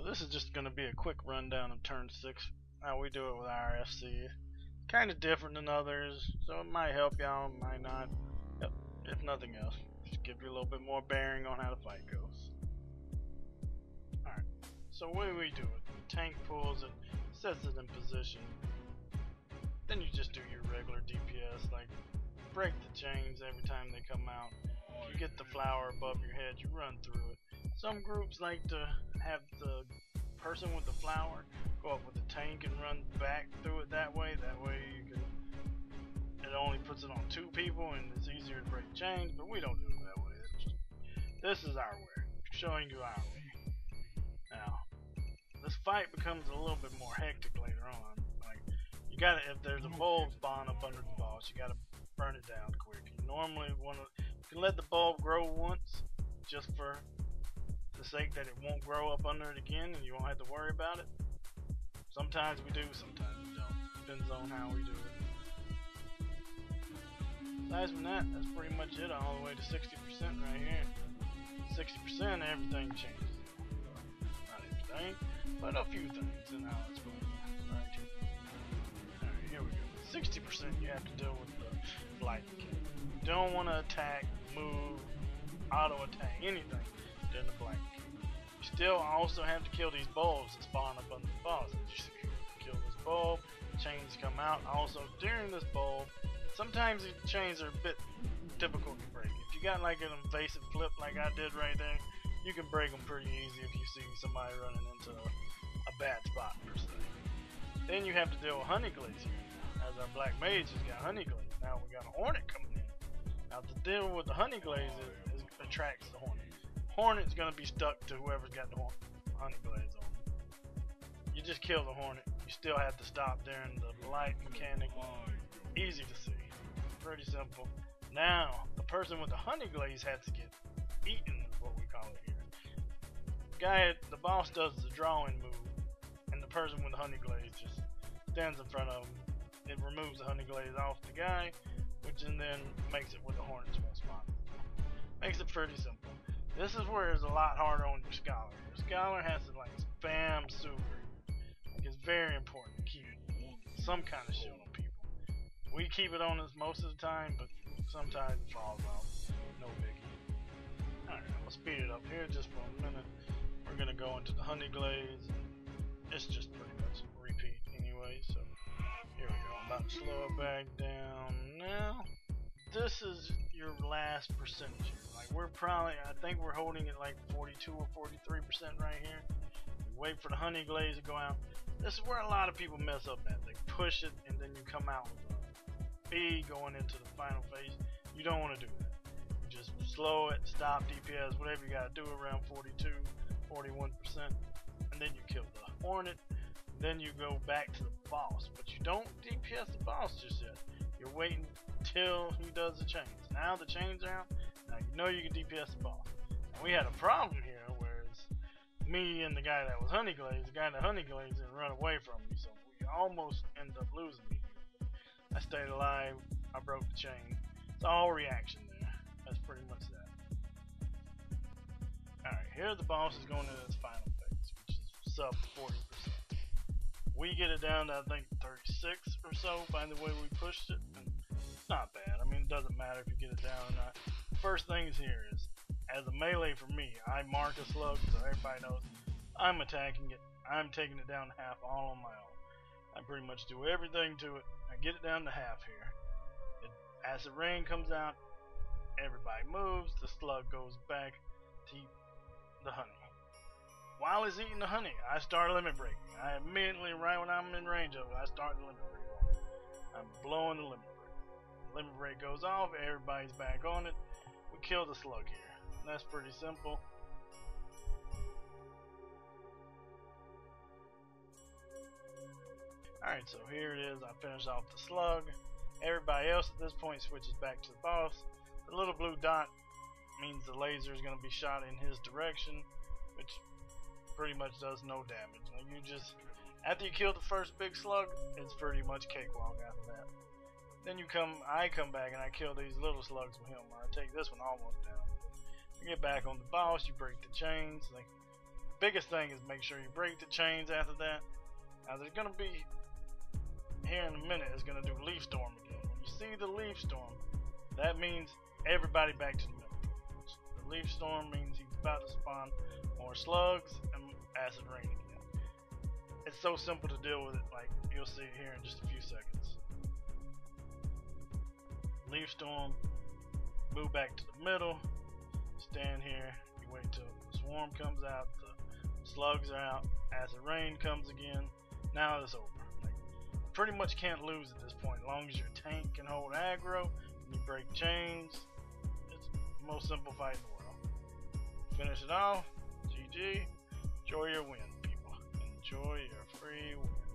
this is just going to be a quick rundown of turn 6, how we do it with our FC. Kind of different than others, so it might help y'all, might not. If nothing else, just give you a little bit more bearing on how the fight goes. Alright, so the way we do it, the tank pulls it, sets it in position. Then you just do your regular DPS, like break the chains every time they come out. If you get the flower above your head, you run through it. Some groups like to have the person with the flower go up with the tank and run back through it that way. That way you can, it only puts it on 2 people and it's easier to break chains, but we don't do it that way. It's just, this is our way, showing you our way. Now, this fight becomes a little bit more hectic later on. Like, you gotta, if there's a bulb spawn up under the boss, you gotta burn it down quick. You normally want to, you can let the bulb grow once, just for the sake that it won't grow up under it again and you won't have to worry about it. Sometimes we do, sometimes we don't. Depends on how we do it. Aside from that, that's pretty much it, all the way to 60% right here. 60% everything changes. Not everything, but a few things in how it's going. Right here. Alright, here we go. 60% you have to deal with the blighted. You don't want to attack, move, auto attack, anything during the blighted. You still also have to kill these bulbs that spawn up under the boss. You kill this bulb, chains come out. Also during this bulb, sometimes the chains are a bit difficult to break. If you got like an invasive flip like I did right there, you can break them pretty easy if you see somebody running into a bad spot per se. Then you have to deal with honey glaze here. As our black mage has got honey glaze. Now we got a hornet coming in. Now to deal with the honey glaze, it attracts the hornet. Hornet's gonna be stuck to whoever's got the honey glaze on. You just kill the hornet. You still have to stop during the light mechanic. Easy to see. Pretty simple. Now, the person with the honey glaze has to get eaten, is what we call it here. The boss does the drawing move, and the person with the honey glaze just stands in front of him. It removes the honey glaze off the guy, which then makes it where the hornets won't spawn. Makes it pretty simple. This is where it's a lot harder on your scholar. Your scholar has to like spam super. Like, it's very important to keep some kind of shield on people. We keep it on us most of the time, but sometimes it falls off. No biggie. Alright, I'm gonna speed it up here just for a minute. We're gonna go into the honey glaze. It's just pretty much a repeat anyway, so here we go. I'm about to slow it back down now. This is your last percentage. Like, we're probably, I think we're holding it like 42 or 43% right here. We wait for the honey glaze to go out. This is where a lot of people mess up at. They push it and then you come out with a B going into the final phase. You don't want to do that. You just slow it, stop DPS, whatever you gotta do around 42, 41%, and then you kill the hornet. Then you go back to the boss, but you don't DPS the boss just yet. You're waiting till he does the chains. Now the chains are out. Now you know you can DPS the boss. And we had a problem here, whereas me and the guy that was honey glazed, the guy that honey glazed and run away from me, so we almost ended up losing me. I stayed alive. I broke the chain. It's all reaction there. That's pretty much that. Alright, here the boss is going into its final phase, which is sub 40%. We get it down to, I think, 36 or so by the way we pushed it. And it's not bad. I mean, it doesn't matter if you get it down or not. First things here is, as a melee for me, I mark a slug so everybody knows I'm attacking it. I'm taking it down to half all on my own. I pretty much do everything to it. I get it down to half here. As the rain comes out, everybody moves. The slug goes back to eat the honey. While it's eating the honey, I start limit breaking. I immediately, right when I'm in range of it, I start the limit break. I'm blowing the limit break. The limit break goes off, everybody's back on it. We kill the slug here. And that's pretty simple. Alright, so here it is. I finished off the slug. Everybody else at this point switches back to the boss. The little blue dot means the laser is going to be shot in his direction, which pretty much does no damage. Like, you just, after you kill the first big slug, it's pretty much cakewalk after that. Then I come back and I kill these little slugs with him. I take this one almost down. You get back on the boss, you break the chains. Like, biggest thing is make sure you break the chains after that. Now there's gonna be, here in a minute, it's gonna do leaf storm again. When you see the leaf storm, that means everybody back to the middle. The leaf storm means he's about to spawn more slugs and acid rain again. It's so simple to deal with it, like you'll see it here in just a few seconds. Leaf storm, move back to the middle, stand here, you wait till the swarm comes out, the slugs are out, acid rain comes again. Now it's over. Like, you pretty much can't lose at this point, as long as your tank can hold aggro and you break chains. It's the most simple fight in the world. Finish it off. GG. Enjoy your win, people. Enjoy your free win.